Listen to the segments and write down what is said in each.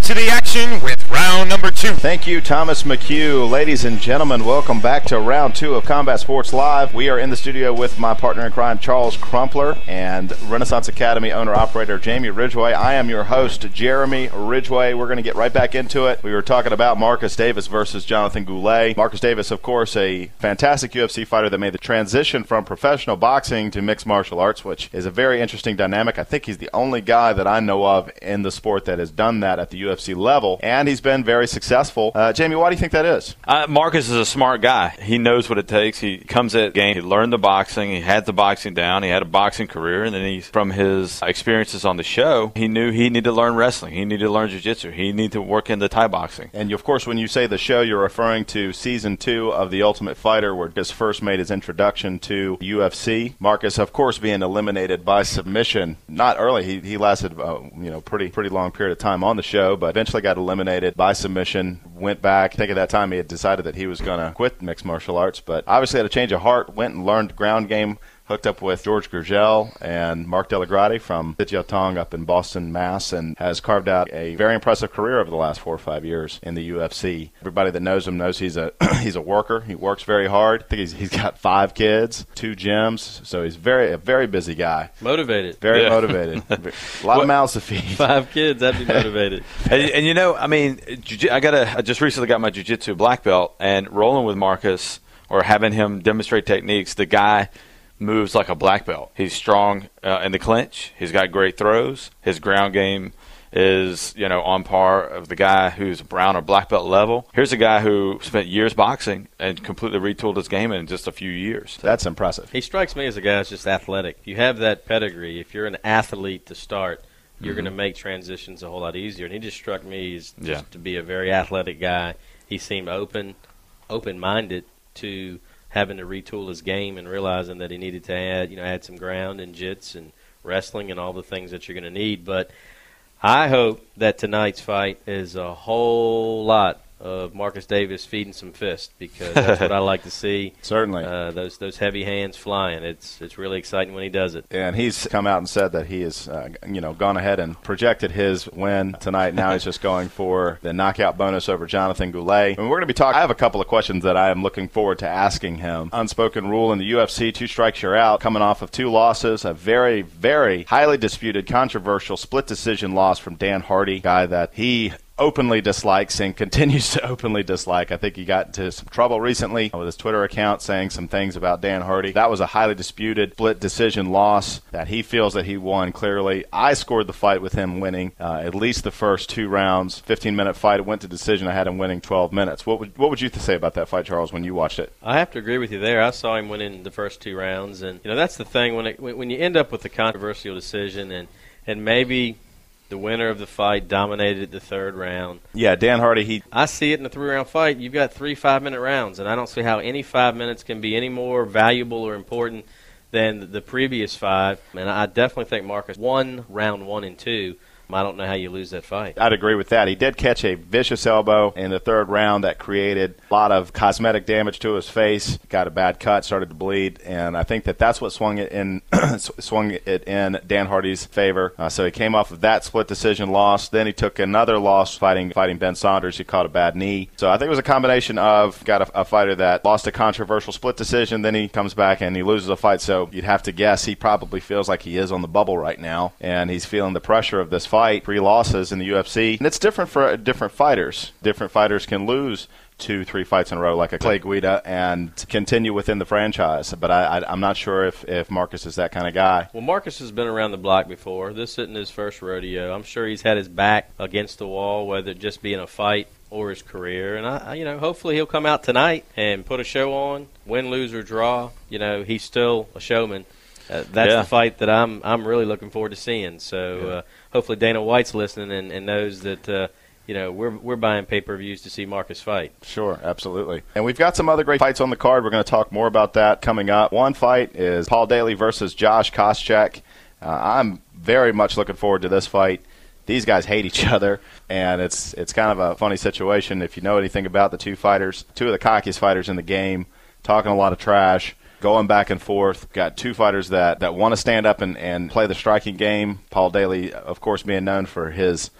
to the action with round number 2. Thank you, Thomas McHugh. Ladies and gentlemen, welcome back to round 2 of Combat Sports Live. We are in the studio with my partner in crime, Charles Crumpler, and Renaissance Academy owner-operator Jamie Ridgway. I am your host, Jeremy Ridgway. We're going to get right back into it. We were talking about Marcus Davis versus Jonathan Goulet. Marcus Davis, of course, a fantastic UFC fighter that made the transition from professional boxing to mixed martial arts, which is a very interesting dynamic. I think he's the only guy that I know of in the sport that has done that at the UFC level, and he's been very successful. Jamie, why do you think that is? Marcus is a smart guy. He knows what it takes. He comes at the game. He learned the boxing. He had the boxing down. He had a boxing career, and then from his experiences on the show, he knew he needed to learn wrestling. He needed to learn jiu-jitsu. He needed to work in the Thai boxing. And, of course, when you say the show, you're referring to Season 2 of The Ultimate Fighter, where Marcus first made his introduction to UFC. Marcus, of course, being eliminated by submission. Not early. He lasted pretty long period of time on the show, but eventually got eliminated by submission. Went back. I think at that time he had decided that he was going to quit mixed martial arts, but obviously had a change of heart, went and learned ground game, hooked up with George Gurgel and Mark Delagrati from Tong up in Boston, Mass, and has carved out a very impressive career over the last 4 or 5 years in the UFC. Everybody that knows him knows he's a worker. He works very hard. I think he's got 5 kids, 2 gyms, so he's a very busy guy. Motivated. Very motivated. A lot of mouths to feed. 5 kids, I'd be motivated. and I just recently got my jiu-jitsu black belt, and rolling with Marcus or having him demonstrate techniques, the guy moves like a black belt. He's strong in the clinch. He's got great throws. His ground game is, on par of the guy who's brown or black belt level. Here's a guy who spent years boxing and completely retooled his game in just a few years. That's impressive. He strikes me as a guy that's just athletic. You have that pedigree. If you're an athlete to start, you're going to make transitions a whole lot easier. And he just struck me as just to be a very athletic guy. He seemed open-minded to having to retool his game and realizing that he needed to add some ground and jits and wrestling and all the things that you're going to need. But I hope that tonight's fight is a whole lot of Marcus Davis feeding some fists, because that's what I like to see. Certainly. Those heavy hands flying. It's really exciting when he does it. And he's come out and said that he has gone ahead and projected his win tonight. Now he's just going for the knockout bonus over Jonathan Goulet. And we're going to be talking. I have a couple of questions that I am looking forward to asking him. Unspoken rule in the UFC, 2 strikes you're out, coming off of 2 losses, a very, very highly disputed, controversial split decision loss from Dan Hardy, guy that he openly dislikes and continues to openly dislike. I think he got into some trouble recently with his Twitter account saying some things about Dan Hardy. That was a highly disputed split decision loss that he feels that he won clearly. I scored the fight with him winning at least the first 2 rounds. 15-minute fight. It went to decision. I had him winning 12 minutes. What would you say about that fight, Charles, when you watched it? I have to agree with you there. I saw him winning the first 2 rounds, and that's the thing when you end up with a controversial decision and maybe the winner of the fight dominated the 3rd round. Yeah, Dan Hardy, I see it in a 3-round fight. You've got 3 5-minute rounds, and I don't see how any 5 minutes can be any more valuable or important than the previous 5. And I definitely think Marcus won round 1 and 2. I don't know how you lose that fight. I'd agree with that. He did catch a vicious elbow in the 3rd round that created a lot of cosmetic damage to his face. Got a bad cut, started to bleed, and I think that's what swung it in Dan Hardy's favor. So he came off of that split decision loss. Then he took another loss fighting Ben Saunders. He caught a bad knee. So I think it was a combination of got a fighter that lost a controversial split decision, then he comes back and he loses a fight. So you'd have to guess he probably feels like he is on the bubble right now, and he's feeling the pressure of this fight. 3 losses in the UFC, and it's different for different fighters. Different fighters can lose 2-3 fights in a row like a Clay Guida and continue within the franchise, but I'm not sure if Marcus is that kind of guy. Well, Marcus has been around the block before. This isn't his first rodeo. I'm sure he's had his back against the wall, whether it just be in a fight or his career, and hopefully he'll come out tonight and put a show on, win, lose, or draw. He's still a showman. That's the fight that I'm really looking forward to seeing. So hopefully Dana White's listening and knows that we're buying pay-per-views to see Marcus fight. Sure, absolutely. And we've got some other great fights on the card. We're going to talk more about that coming up. One fight is Paul Daley versus Josh Koscheck. I'm very much looking forward to this fight. These guys hate each other, and it's kind of a funny situation. If you know anything about the 2 fighters, 2 of the cockiest fighters in the game, talking a lot of trash, going back and forth. Got 2 fighters that want to stand up and play the striking game. Paul Daley, of course, being known for his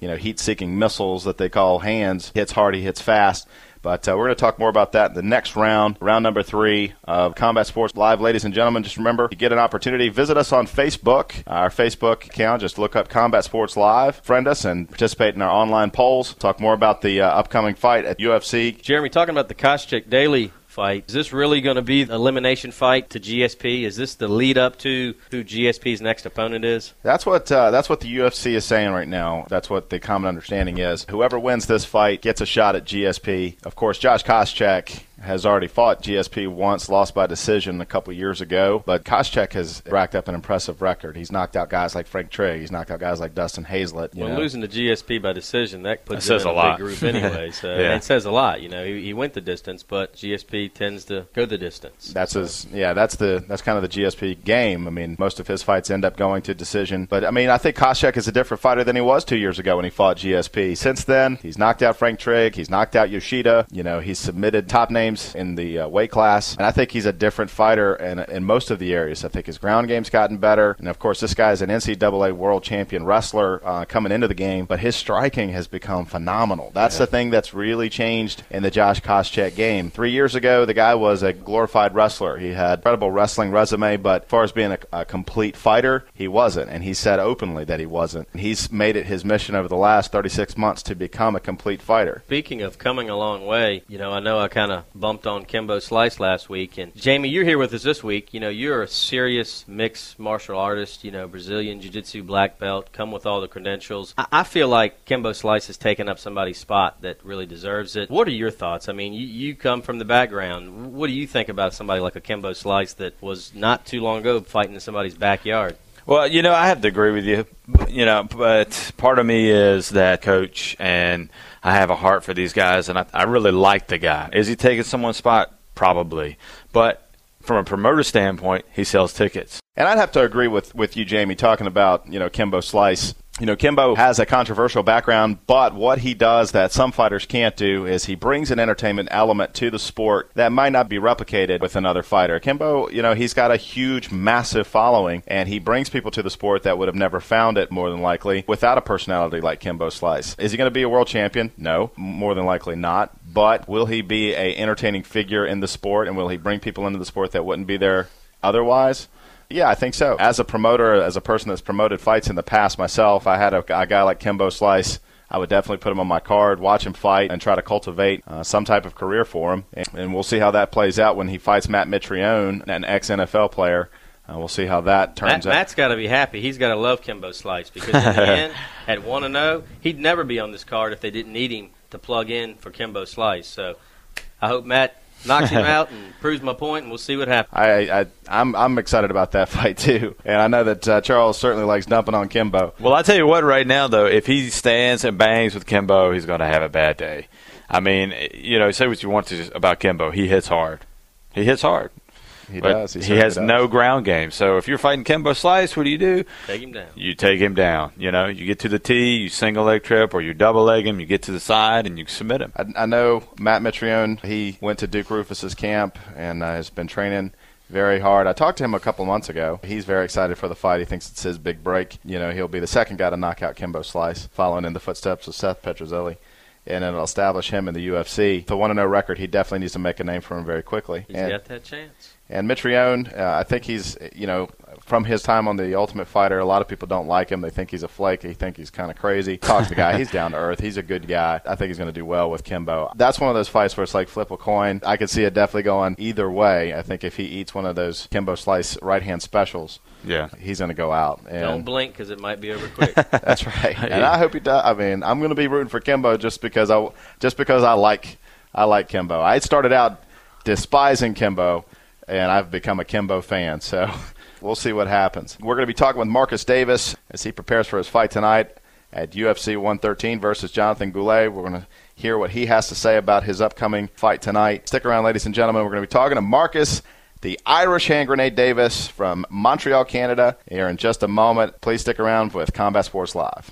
heat-seeking missiles that they call hands. Hits hard, he hits fast. But we're going to talk more about that in the next round number 3 of Combat Sports Live. Ladies and gentlemen, just remember, if you get an opportunity, visit us on Facebook. Our Facebook account, just look up Combat Sports Live, friend us, and participate in our online polls. Talk more about the upcoming fight at UFC. Jeremy, talking about the Koscheck Daly fight, is this really going to be the elimination fight to GSP? Is this the lead up to who GSP's next opponent is? That's what the UFC is saying right now. That's what the common understanding is. Whoever wins this fight gets a shot at GSP. Of course, Josh Koscheck has already fought GSP once, lost by decision a couple years ago. But Koscheck has racked up an impressive record. He's knocked out guys like Frank Trigg. He's knocked out guys like Dustin Hazlett. Losing to GSP by decision, that puts him in a big group anyway. So yeah. It says a lot. He went the distance, but GSP tends to go the distance. That's kind of the GSP game. I mean, most of his fights end up going to decision. But I mean, I think Koscheck is a different fighter than he was 2 years ago when he fought GSP. Since then, he's knocked out Frank Trigg. He's knocked out Yoshida. He's submitted top names in the weight class, and I think he's a different fighter in most of the areas. I think his ground game's gotten better, and of course this guy is an NCAA world champion wrestler coming into the game, but his striking has become phenomenal. That's the thing that's really changed in the Josh Koscheck game. 3 years ago, the guy was a glorified wrestler. He had incredible wrestling resume, but as far as being a complete fighter, he wasn't, and he said openly that he wasn't. He's made it his mission over the last 36 months to become a complete fighter. Speaking of coming a long way, I know I kind of bumped on Kimbo Slice last week, and Jamie, you're here with us this week. You're a serious mixed martial artist, Brazilian Jiu-Jitsu black belt, come with all the credentials. I feel like Kimbo Slice has taken up somebody's spot that really deserves it. What are your thoughts? I mean, you come from the background. What do you think about somebody like a Kimbo Slice that was not too long ago fighting in somebody's backyard? Well, I have to agree with you, but part of me is that coach, and I have a heart for these guys, and I really like the guy. Is he taking someone's spot? Probably. But from a promoter standpoint, he sells tickets. And I'd have to agree with you, Jamie, talking about, Kimbo Slice. Kimbo has a controversial background, but what he does that some fighters can't do is he brings an entertainment element to the sport that might not be replicated with another fighter. Kimbo, he's got a huge, massive following, and he brings people to the sport that would have never found it, more than likely, without a personality like Kimbo Slice. Is he going to be a world champion? No, more than likely not. But will he be an entertaining figure in the sport, and will he bring people into the sport that wouldn't be there otherwise? Yeah, I think so. As a promoter, as a person that's promoted fights in the past myself, I had a guy like Kimbo Slice. I would definitely put him on my card, watch him fight, and try to cultivate some type of career for him. And we'll see how that plays out when he fights Matt Mitrione, an ex-NFL player. We'll see how that turns out. Matt's got to be happy. He's got to love Kimbo Slice because in the end, at 1-0, he'd never be on this card if they didn't need him to plug in for Kimbo Slice. So I hope Matt knocks him out and proves my point, and we'll see what happens. I'm excited about that fight too, and I know that Charles certainly likes dumping on Kimbo. Well, I tell you what, right now though, if he stands and bangs with Kimbo, he's going to have a bad day. I mean, say what you want to about Kimbo, he hits hard. He hits hard. He does. He has no ground game. So if you're fighting Kimbo Slice, what do? Take him down. You take him down. You get to the tee, you single leg trip, or you double leg him, you get to the side, and you submit him. I know Matt Mitrione, he went to Duke Rufus's camp and has been training very hard. I talked to him a couple months ago. He's very excited for the fight. He thinks it's his big break. He'll be the second guy to knock out Kimbo Slice, following in the footsteps of Seth Petrozelli. And it'll establish him in the UFC. The 1-0 record, he definitely needs to make a name for him very quickly. He's got that chance. And Mitrione, I think he's, from his time on The Ultimate Fighter, a lot of people don't like him. They think he's a flake. They think he's kind of crazy. Talk to the guy. He's down to earth. He's a good guy. I think he's going to do well with Kimbo. That's one of those fights where it's like flip a coin. I could see it definitely going either way. I think if he eats one of those Kimbo Slice right-hand specials, he's going to go out. And don't blink because it might be over quick. That's right. And I hope he does. I mean, I'm going to be rooting for Kimbo just because I like Kimbo. I started out despising Kimbo, and I've become a Kimbo fan. So we'll see what happens. We're going to be talking with Marcus Davis as he prepares for his fight tonight at UFC 113 versus Jonathan Goulet. We're going to hear what he has to say about his upcoming fight tonight. Stick around, ladies and gentlemen. We're going to be talking to Marcus, the Irish Hand Grenade Davis from Montreal, Canada, here in just a moment. Please stick around with Combat Sports Live.